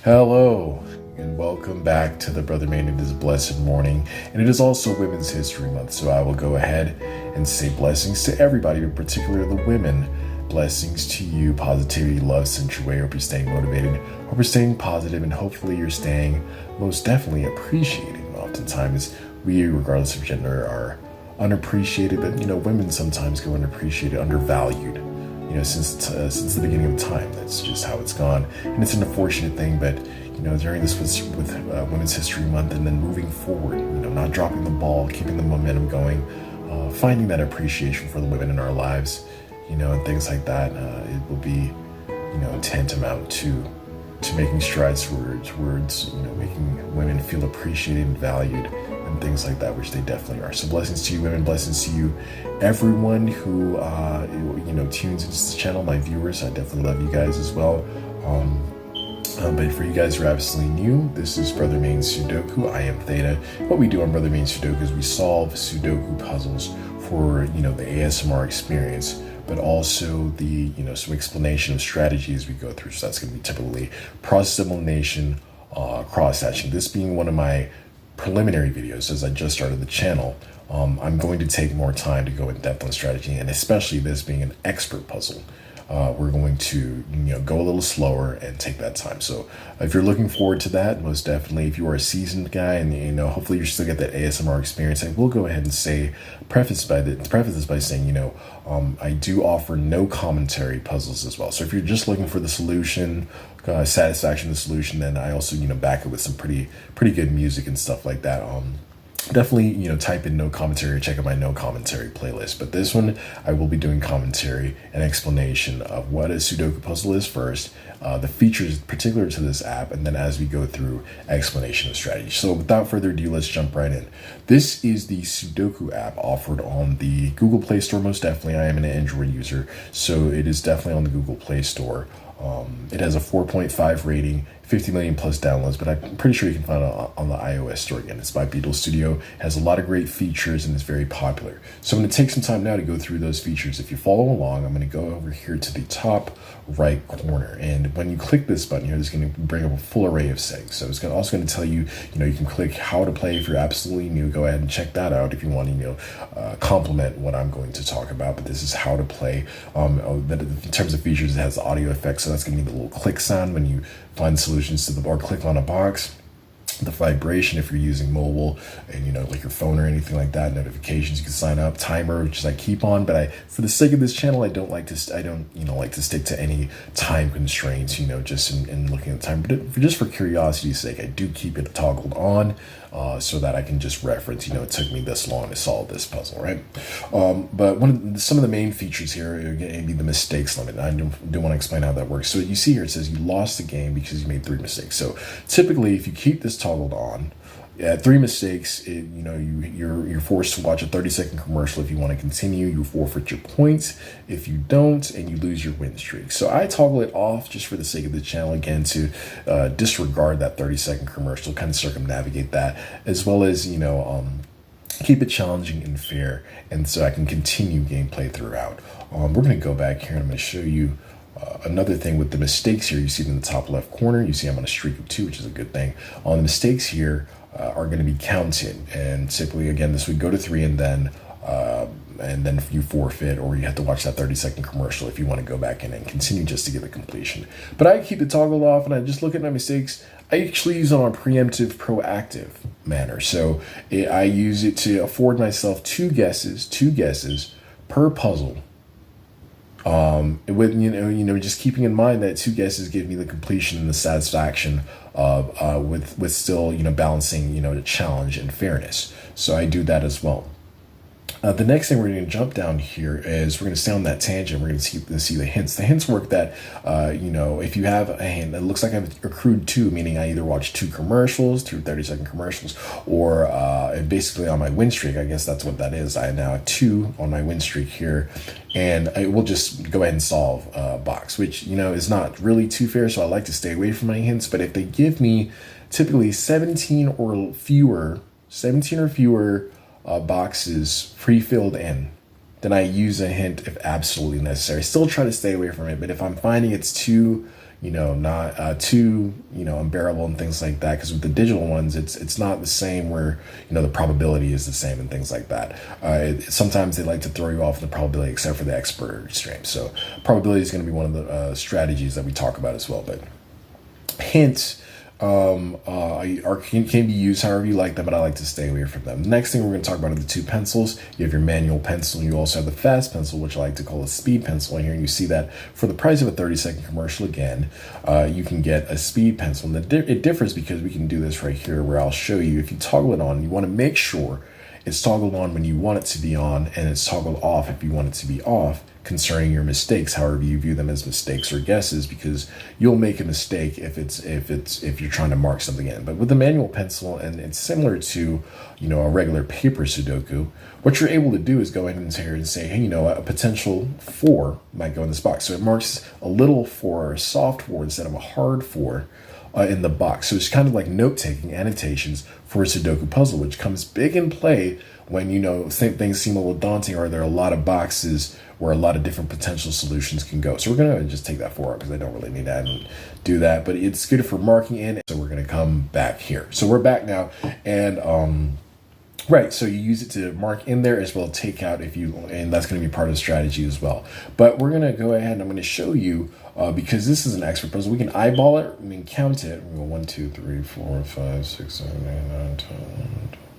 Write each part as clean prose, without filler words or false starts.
Hello, and welcome back to the Brother Man. It is a blessed morning, and it is also Women's History Month, so I will go ahead and say blessings to everybody, but particularly the women. Blessings to you, positivity, love, sent your way. Hope you're staying motivated, hope you're staying positive, and hopefully you're staying most definitely appreciating. Oftentimes, we, regardless of gender, are unappreciated, but women sometimes go unappreciated, undervalued. Since the beginning of time, that's just how it's gone, and it's an unfortunate thing. But during this with Women's History Month, and then moving forward, not dropping the ball, keeping the momentum going, finding that appreciation for the women in our lives, and things like that, it will be, tantamount to making strides towards making women feel appreciated and valued, and things like that, which they definitely are. So blessings to you, women. Blessings to you, everyone who tunes into this channel. My viewers, I definitely love you guys as well. But for you guys who are absolutely new, this is Brother Main Sudoku. I am Theta. What we do on Brother Main Sudoku is we solve Sudoku puzzles for the ASMR experience, but also the some explanation of strategies we go through. So that's going to be typically process elimination, cross-hatching. This being one of my preliminary videos as I just started the channel. I'm going to take more time to go in depth on strategy, and especially this being an expert puzzle, we're going to go a little slower and take that time. So if you're looking forward to that, most definitely. If you are a seasoned guy and hopefully you still get that ASMR experience, I will go ahead and preface this by saying I do offer no commentary puzzles as well. So if you're just looking for the solution, satisfaction of the solution, then I also back it with some pretty good music and stuff like that. Definitely, type in no commentary or check out my no commentary playlist. But this one, I will be doing commentary and explanation of what a Sudoku puzzle is first, the features particular to this app, and then as we go through, explanation of strategy. So without further ado, let's jump right in. This is the Sudoku app offered on the Google Play Store. Most definitely, I am an Android user, so it is definitely on the Google Play Store. It has a 4.5 rating, 50 million plus downloads, but I'm pretty sure you can find it on the iOS store. Again, it's by Beetle Studio, has a lot of great features, and it's very popular. So I'm going to take some time now to go through those features. If you follow along, I'm going to go over here to the top right corner, and when you click this button here, it's going to bring up a full array of settings. So it's also going to tell you, you can click how to play if you're absolutely new. Go ahead and check that out if you want to, complement what I'm going to talk about. But this is how to play. In terms of features, it has audio effects, so that's going to be the little click sound when you find solutions to or click on a box. The vibration if you're using mobile and like your phone or anything like that, notifications you can sign up, timer, which is I keep on, but for the sake of this channel I don't like to stick to any time constraints, just in looking at the time, but just for curiosity's sake I do keep it toggled on, so that I can just reference, it took me this long to solve this puzzle, right? But some of the main features here are going to be the mistakes limit. I do want to explain how that works. So you see here, it says you lost the game because you made 3 mistakes. So typically, if you keep this toggled on, at 3 mistakes, you're forced to watch a 30-second commercial. If you want to continue, you forfeit your points. If you don't, and you lose your win streak. So I toggle it off just for the sake of the channel, again, to disregard that 30-second commercial, kind of circumnavigate that, as well as keep it challenging and fair, and so I can continue gameplay throughout. We're going to go back here and I'm going to show you another thing with the mistakes here. You see it in the top left corner. You see I'm on a streak of 2, which is a good thing. The mistakes here are going to be counted, and typically, again, this would go to 3, and then you forfeit, or you have to watch that 30-second commercial if you want to go back in and continue just to get the completion. But I keep it toggled off, and I just look at my mistakes. I actually use it on a preemptive, proactive manner. So I use it to afford myself two guesses per puzzle. With just keeping in mind that 2 guesses give me the completion and the satisfaction of with still balancing the challenge and fairness. So I do that as well. The next thing we're going to jump down here is we're going to stay on that tangent. We're going to see the hints. The hints work that, if you have a hint, it looks like I've accrued 2, meaning I either watch 2 commercials, 2 30-second commercials, or basically on my win streak, I guess that's what that is. I now have 2 on my win streak here, and I will just go ahead and solve a box, which, is not really too fair, so I like to stay away from my hints. But if they give me typically 17 or fewer boxes pre-filled in, then I use a hint if absolutely necessary. Still try to stay away from it, but if I'm finding it's too not too, unbearable and things like that. Because with the digital ones, it's not the same where, the probability is the same and things like that. Sometimes they like to throw you off the probability, except for the expert extreme. So probability is going to be one of the strategies that we talk about as well. But hints can be used however you like them, but I like to stay away from them. Next thing we're going to talk about are the two pencils. You have your manual pencil, and you also have the fast pencil, which I like to call a speed pencil. And here you see that for the price of a 30-second commercial, again, you can get a speed pencil. And it differs because we can do this right here where I'll show you. If you toggle it on, you want to make sure it's toggled on when you want it to be on, and it's toggled off if you want it to be off, concerning your mistakes, however you view them as mistakes or guesses, because you'll make a mistake if you're trying to mark something in. But with the manual pencil, and it's similar to a regular paper Sudoku, what you're able to do is go in here and say, hey, a potential 4 might go in this box. So it marks a little 4 or a soft 4 instead of a hard 4 in the box. So it's kind of like note-taking, annotations for a Sudoku puzzle, which comes big in play when, things seem a little daunting, or there are a lot of boxes where a lot of different potential solutions can go. So we're going to just take that 4 out because I don't really need to do that, but it's good for marking in. So we're going to come back here. So we're back now, and right, so you use it to mark in there as well, take out and that's going to be part of the strategy as well. But we're going to go ahead and I'm going to show you, because this is an expert puzzle, we can eyeball it, we can count it. We go 1, 2, 3, 4, 5, 6, 7, 8, 9, 10,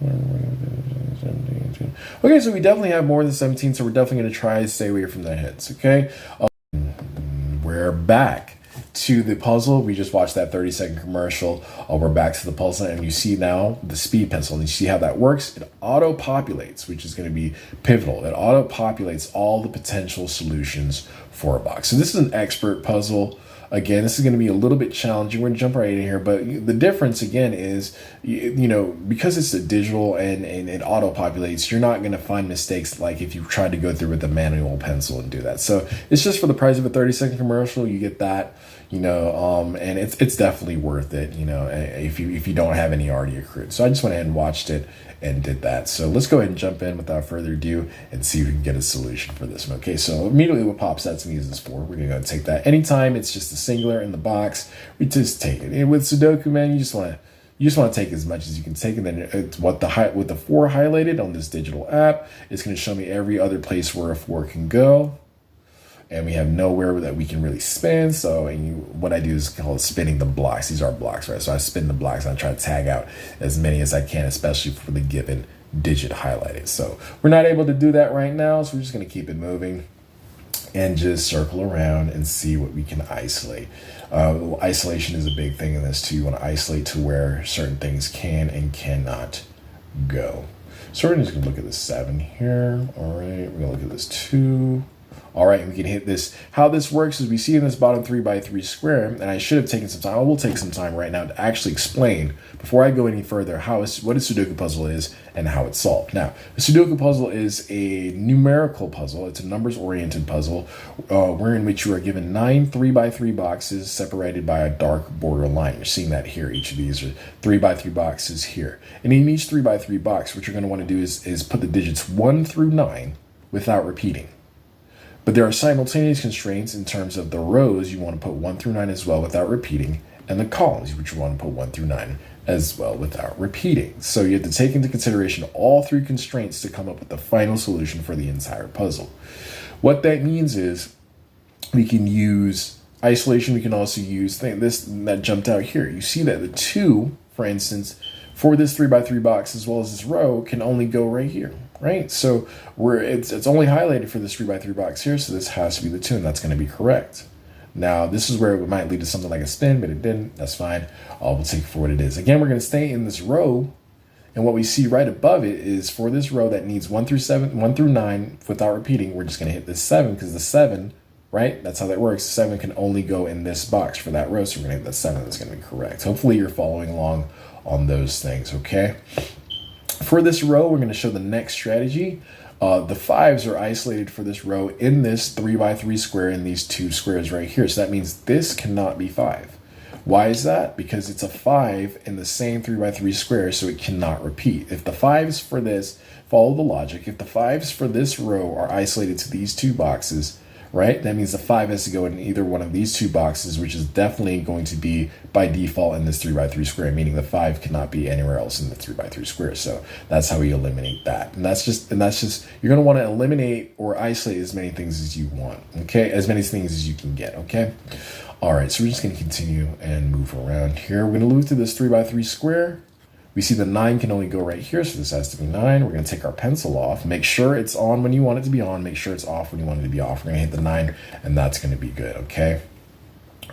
11, 17. Okay, so we definitely have more than 17, so we're definitely going to try to stay away from the hits, okay? We're back to the puzzle. We just watched that 30-second commercial. We're back to the puzzle, and you see now the speed pencil, and you see how that works. It auto-populates, which is going to be pivotal. It auto-populates all the potential solutions for a box. So this is an expert puzzle. Again, this is going to be a little bit challenging. We're going to jump right in here, but the difference again is, because it's a digital and it auto-populates, you're not going to find mistakes like if you tried to go through with a manual pencil and do that. So it's just for the price of a 30-second commercial, you get that, and it's definitely worth it, if you don't have any already accrued. So I just went ahead and watched it and did that. So let's go ahead and jump in without further ado and see if we can get a solution for this one. Okay, so immediately what pops out to me is this 4. We're gonna go take that. Anytime it's just a singular in the box, we just take it. And with Sudoku, man, you just want to take as much as you can take, and then it's with the 4 highlighted on this digital app, it's going to show me every other place where a 4 can go. And we have nowhere that we can really spin. So what I do is call it spinning the blocks. These are blocks, right? So I spin the blocks and I try to tag out as many as I can, especially for the given digit highlighted. So we're not able to do that right now. So we're just going to keep it moving and just circle around and see what we can isolate. Isolation is a big thing in this too. You want to isolate to where certain things can and cannot go. So we're just going to look at this 7 here. All right, we're going to look at this 2. All right, we can hit this. How this works is we see in this bottom 3x3 square, and I should have taken some time. I will take some time right now to actually explain, before I go any further, what a Sudoku puzzle is and how it's solved. Now, a Sudoku puzzle is a numerical puzzle. It's a numbers-oriented puzzle wherein which you are given 9 3x3 boxes separated by a dark border line. You're seeing that here. Each of these are 3x3 boxes here. And in each 3x3 box, what you're going to want to do is put the digits 1 through 9 without repeating. But there are simultaneous constraints in terms of the rows. You want to put 1 through 9 as well without repeating, and the columns, which you want to put 1 through 9 as well without repeating. So you have to take into consideration all 3 constraints to come up with the final solution for the entire puzzle. What that means is we can use isolation. We can also use this that jumped out here. You see that the 2, for instance, for this 3x3 box as well as this row can only go right here. Right, so it's only highlighted for this 3x3 box here, so this has to be the 2, and that's going to be correct. Now, this is where it might lead to something like a spin, but it didn't. That's fine. We'll take it for what it is. Again, we're going to stay in this row, and what we see right above it is for this row that needs 1 through 9 without repeating, we're just going to hit this 7 because the 7, right? That's how that works. 7 can only go in this box for that row, so we're going to hit that 7. That's going to be correct. Hopefully, you're following along on those things. Okay. For this row, we're going to show the next strategy. The 5s are isolated for this row in this 3x3 square in these 2 squares right here. So that means this cannot be 5. Why is that? Because it's a 5 in the same 3x3 square, so it cannot repeat. If the 5s for this, follow the logic, if the 5s for this row are isolated to these 2 boxes, right? That means the 5 has to go in either one of these two boxes, which is definitely going to be by default in this 3x3 square, meaning the 5 cannot be anywhere else in the 3x3 square. So that's how we eliminate that. And that's just you're going to want to eliminate or isolate as many things as you want, okay? As many things as you can get, okay? All right, so we're just going to continue and move around here. We're going to move to this 3x3 square. We see the 9 can only go right here, so this has to be 9. We're going to take our pencil off. Make sure it's on when you want it to be on. Make sure it's off when you want it to be off. We're going to hit the 9, and that's going to be good, okay?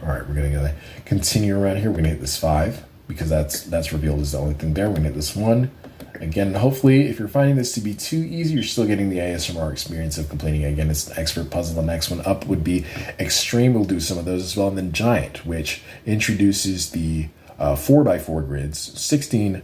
All right, we're going to continue around here. We're going to hit this 5 because that's revealed as the only thing there. We're going to hit this 1. Again, hopefully, if you're finding this to be too easy, you're still getting the ASMR experience of completing. Again, it's an expert puzzle. The next one up would be extreme. We'll do some of those as well. And then giant, which introduces the 4x4 grids, 16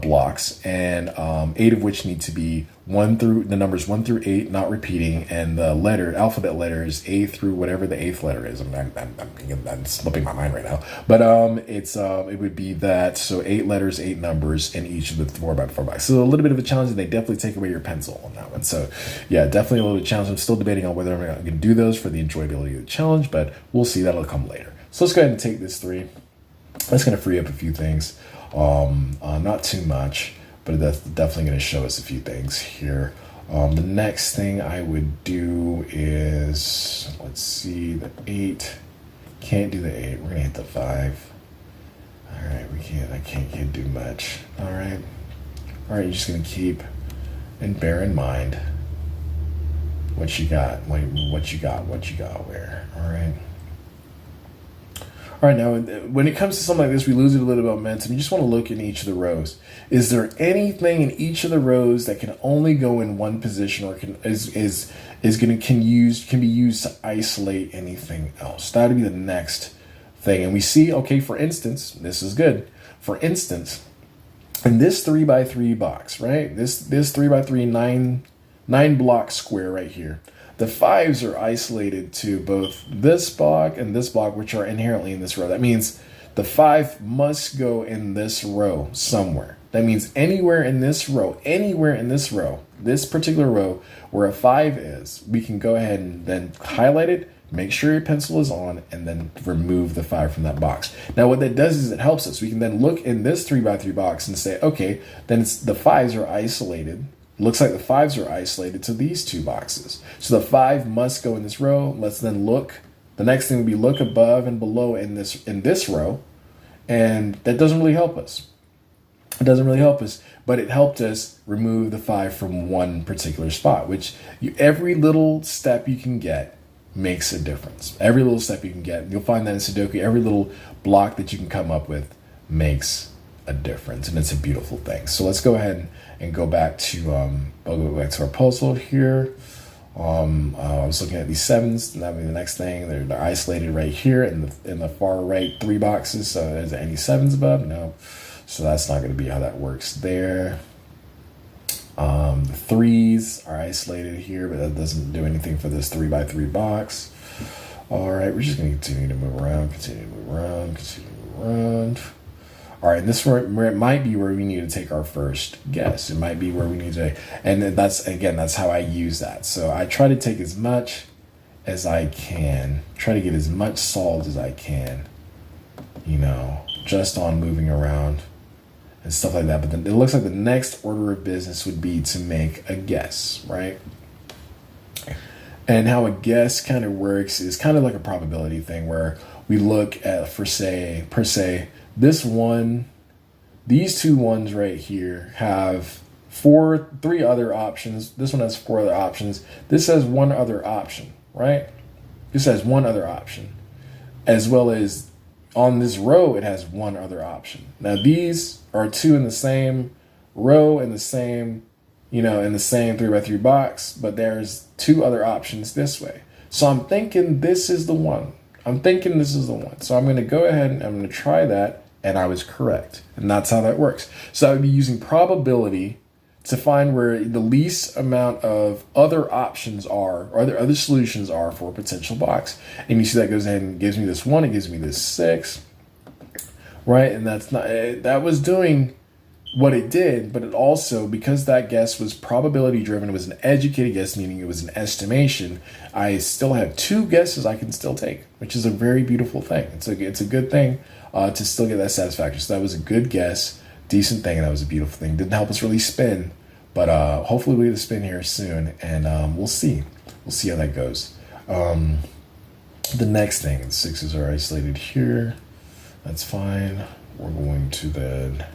blocks, and 8 of which need to be the numbers 1 through 8, not repeating, and the alphabet letters A through whatever the 8th letter is. I'm slipping my mind right now, but it would be that, so 8 letters, 8 numbers in each of the 4x4 boxes. So a little bit of a challenge, and they definitely take away your pencil on that one. So yeah, definitely a little bit challenge. I'm still debating on whether I'm going to do those for the enjoyability of the challenge, but we'll see. That'll come later. So let's go ahead and take this 3. That's going to free up a few things. Not too much, but that's definitely going to show us a few things here. The next thing I would do is, let's see, the 8. Can't do the 8. We're going to hit the 5. All right, I can't do much. All right, you're just going to keep and bear in mind what you got where. All right. All right, now, when it comes to something like this, we lose a little bit of momentum. You just want to look in each of the rows. Is there anything in each of the rows that can only go in one position, or can be used to isolate anything else? That would be the next thing. And we see, okay, for instance, this is good. For instance, in this 3x3 box, right? This 3x3 9 block square right here. The 5s are isolated to both this block and this block, which are inherently in this row. That means the 5 must go in this row somewhere. That means anywhere in this row, this particular row where a 5 is, we can go ahead and then highlight it, make sure your pencil is on, and then remove the 5 from that box. Now what that does is it helps us. We can then look in this 3x3 box and say, okay, then the 5s are isolated. Looks like the 5s are isolated to these two boxes. So the 5 must go in this row. Let's then look. The next thing would be look above and below in this row. And that doesn't really help us. It doesn't really help us, but it helped us remove the 5 from one particular spot, which every little step you can get makes a difference. Every little step you can get. You'll find that in Sudoku, every little block that you can come up with makes a difference, and it's a beautiful thing. So let's go ahead and go back to I'll go back to our puzzle here. I was looking at these 7s, and that would be the next thing. They're isolated right here in the far right 3 boxes. So is there any 7s above? No. So that's not going to be how that works there. The 3s are isolated here, but that doesn't do anything for this 3x3 box. All right, we're just going to continue to move around, continue to move around. All right, this where it might be where we need to take our first guess. It might be where we need to, and that's how I use that. So I try to take as much as I can, try to get as much solved as I can, just on moving around and stuff like that. But then it looks like the next order of business would be to make a guess, right? And how a guess kind of works is kind of like a probability thing where we look at, per se, these 2 1s right here have 3 other options. This one has 4 other options. This has 1 other option, right? This has 1 other option, as well as on this row, it has 1 other option. Now these are 2 in the same row in the same 3x3 box, but there's 2 other options this way. So I'm thinking this is the one. So I'm going to go ahead and I'm going to try that. And I was correct. And that's how that works. So I would be using probability to find where the least amount of other options are, or other solutions are for a potential box. And you see that goes ahead and gives me this 1, it gives me this 6, right? And that was doing what it did, but it also, because that guess was probability driven, it was an educated guess, meaning it was an estimation, I still have 2 guesses I can still take, which is a very beautiful thing. It's a good thing to still get that satisfaction. So that was a good guess, decent thing, and that was a beautiful thing. Didn't help us really spin, but hopefully we get a spin here soon, and we'll see. We'll see how that goes. The next thing, the 6s are isolated here. That's fine. We're going to then...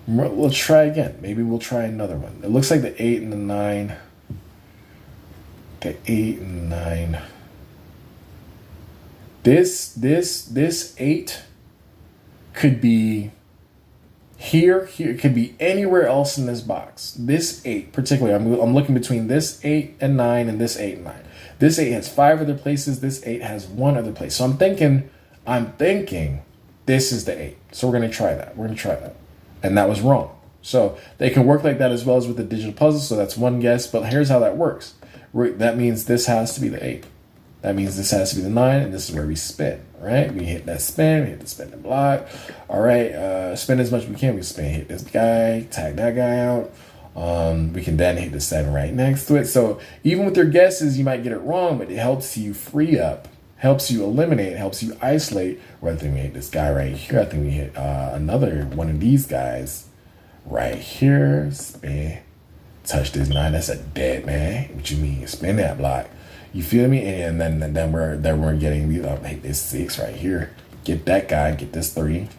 let's try again. Maybe we'll try another one. It looks like the 8 and the 9. The 8 and 9. This 8 could be here. It could be anywhere else in this box. This 8 particularly, I'm looking between this 8 and 9 and this 8 and 9. This 8 has 5 other places. This 8 has 1 other place. So I'm thinking this is the 8. So we're going to try that. And that was wrong. So they can work like that as well as with the digital puzzle. So that's one guess. But here's how that works. That means this has to be the 8. That means this has to be the 9. And this is where we spin, right? We hit that spin. We hit the spin and block. All right. Spin as much as we can. We spin, hit this guy, tag that guy out. We can then hit the 7 right next to it. So even with your guesses, you might get it wrong, but it helps you free up. Helps you eliminate, helps you isolate. Well, I think we hit this guy right here. I think we hit another one of these guys right here. Spin, touch this 9. That's a dead man. What you mean? Spin that block. You feel me? And then we're getting hit this 6 right here. Get that guy. Get this 3.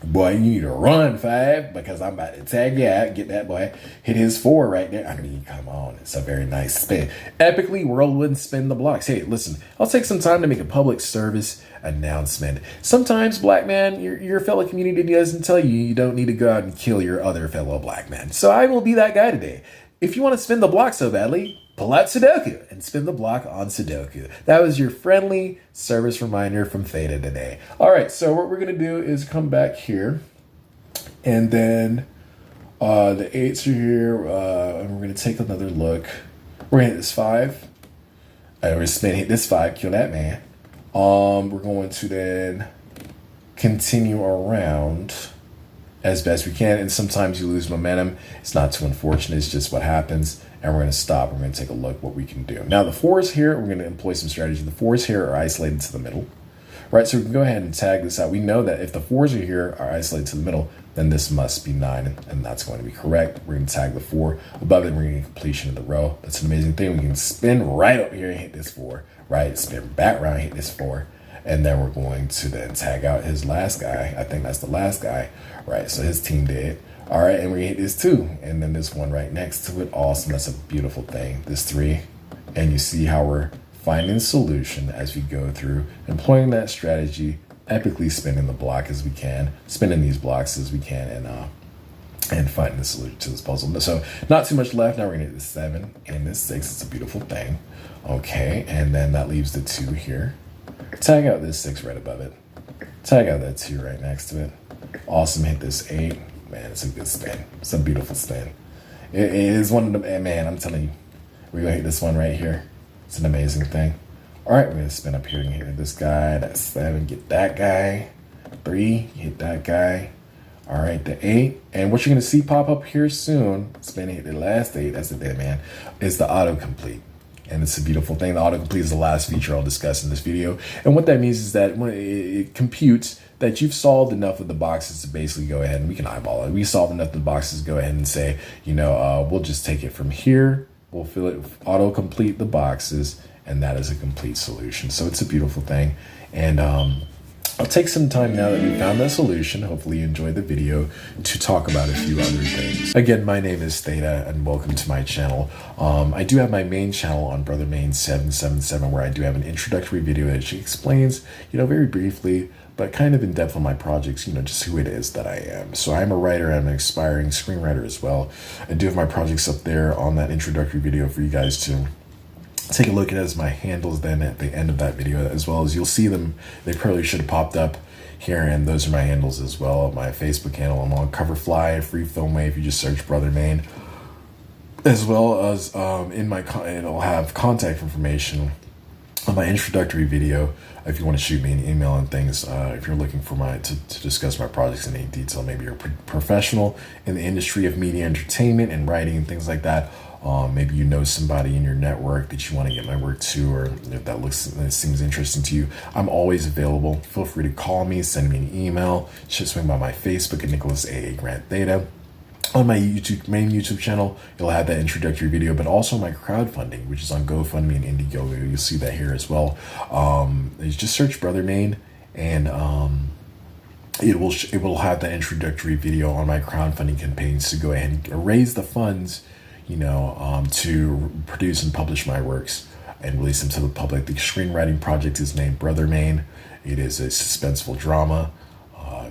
Boy, you need to run 5 because I'm about to tag you out. Get that boy. Hit his 4 right there. I mean, come on. It's a very nice spin. Epically whirlwind spin the blocks. Hey, listen, I'll take some time to make a public service announcement. Sometimes, black man, your fellow community doesn't tell you don't need to go out and kill your other fellow black man. So I will be that guy today. If you want to spin the block so badly, pull out Sudoku and spin the block on Sudoku. That was your friendly service reminder from Theta today. All right, so what we're going to do is come back here. And then the 8s are here. And we're going to take another look. We're going to hit this 5. We're going to hit this 5, kill that man. We're going to then continue around as best we can. And sometimes you lose momentum. It's not too unfortunate. It's just what happens. And we're going to stop. We're going to take a look what we can do. Now, the 4s here, we're going to employ some strategy. The 4s here are isolated to the middle, right? So we can go ahead and tag this out. We know that if the 4s are here, are isolated to the middle, then this must be 9, and that's going to be correct. We're going to tag the 4 above it. We're going to get completion of the row. That's an amazing thing. We can spin right up here and hit this 4, right? Spin back around, hit this 4. And then we're going to then tag out his last guy. I think that's the last guy, right? So his team did. All right, and we hit this 2, and then this one right next to it. Awesome, that's a beautiful thing. This 3, and you see how we're finding a solution as we go through, employing that strategy, epically spinning the block as we can, spinning these blocks as we can, and finding the solution to this puzzle. So not too much left. Now we're gonna hit this 7 and this 6. It's a beautiful thing. Okay, and then that leaves the 2 here. Tag out this 6 right above it. Tag out that 2 right next to it. Awesome, hit this 8. Man, it's a good spin. It's a beautiful spin. It is one of the, man, I'm telling you, we're going to hit this one right here. It's an amazing thing. All right, we're going to spin up here and hit this guy. That's 7, get that guy. 3, hit that guy. All right, the 8. And what you're going to see pop up here soon, spin, hit the last 8, that's the dead man, is the autocomplete. And it's a beautiful thing. The autocomplete is the last feature I'll discuss in this video. And what that means is that when it computes that you've solved enough of the boxes to basically go ahead and we can eyeball it. We solved enough of the boxes, go ahead and say, we'll just take it from here. We'll fill it, autocomplete the boxes, and that is a complete solution. So it's a beautiful thing. And I'll take some time now that we found that solution, hopefully you enjoyed the video, to talk about a few other things. Again, my name is Theta and welcome to my channel. I do have my main channel on Brother Main 777 where I do have an introductory video that explains, very briefly, but kind of in depth on my projects, just who it is that I am. So I'm a writer, I'm an aspiring screenwriter as well. I do have my projects up there on that introductory video for you guys to take a look at as my handles then at the end of that video, as well as you'll see them. They probably should have popped up here, and those are my handles as well. My Facebook handle, I'm on Coverfly, Free Filmway if you just search Brother Main, as well as it'll have contact information on my introductory video, if you want to shoot me an email and things, if you're looking for to discuss my projects in any detail, maybe you're a professional in the industry of media entertainment and writing and things like that. Maybe you know somebody in your network that you want to get my work to, or if that seems interesting to you, I'm always available. Feel free to call me, send me an email. Just swing by my Facebook at Nicholas A. Grant Theta. On my main YouTube channel, you'll have that introductory video, but also my crowdfunding, which is on GoFundMe and Indiegogo. You'll see that here as well. You just search Brother Main, and it will have that introductory video on my crowdfunding campaigns to go ahead and raise the funds, to produce and publish my works and release them to the public. The screenwriting project is named Brother Main. It is a suspenseful drama.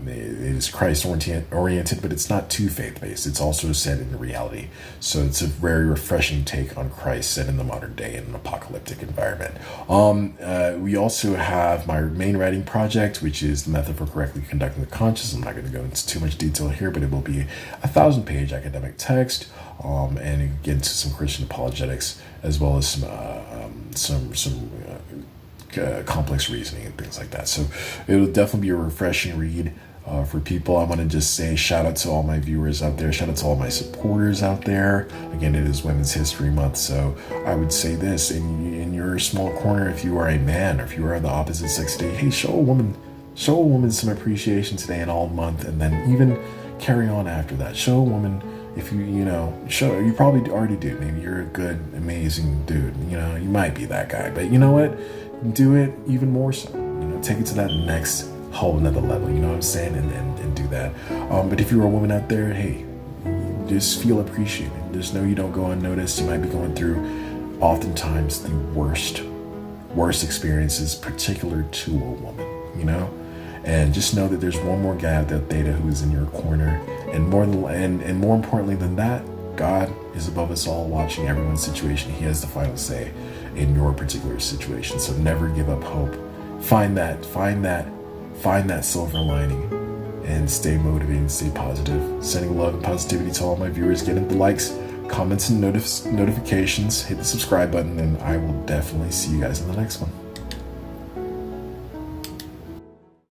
It is Christ-oriented, but it's not too faith-based. It's also set in reality. So it's a very refreshing take on Christ set in the modern day in an apocalyptic environment. We also have my main writing project, which is the method for correctly conducting the conscience. I'm not going to go into too much detail here, but it will be 1,000-page academic text, and get into some Christian apologetics, as well as some complex reasoning and things like that. So it'll definitely be a refreshing read for people. I want to just say shout out to all my viewers out there. Shout out to all my supporters out there. Again, it is Women's History Month, so I would say this in your small corner, if you are a man or if you are the opposite sex today, hey, show a woman some appreciation today and all month, and then even carry on after that. Show a woman. If you probably already do. Maybe you're a good, amazing dude. You might be that guy, but you know what? Do it even more so. Take it to that next whole another level. You know what I'm saying? And do that. But if you're a woman out there, hey, just feel appreciated. Just know you don't go unnoticed. You might be going through oftentimes the worst experiences, particular to a woman. And just know that there's one more guy out there, Theta, who is in your corner, and more importantly than that, God is above us all, watching everyone's situation. He has the final say in your particular situation. So never give up hope. Find that silver lining, and stay motivated, stay positive. Sending love and positivity to all my viewers. Get into the likes, comments, and notifications. Hit the subscribe button, and I will definitely see you guys in the next one.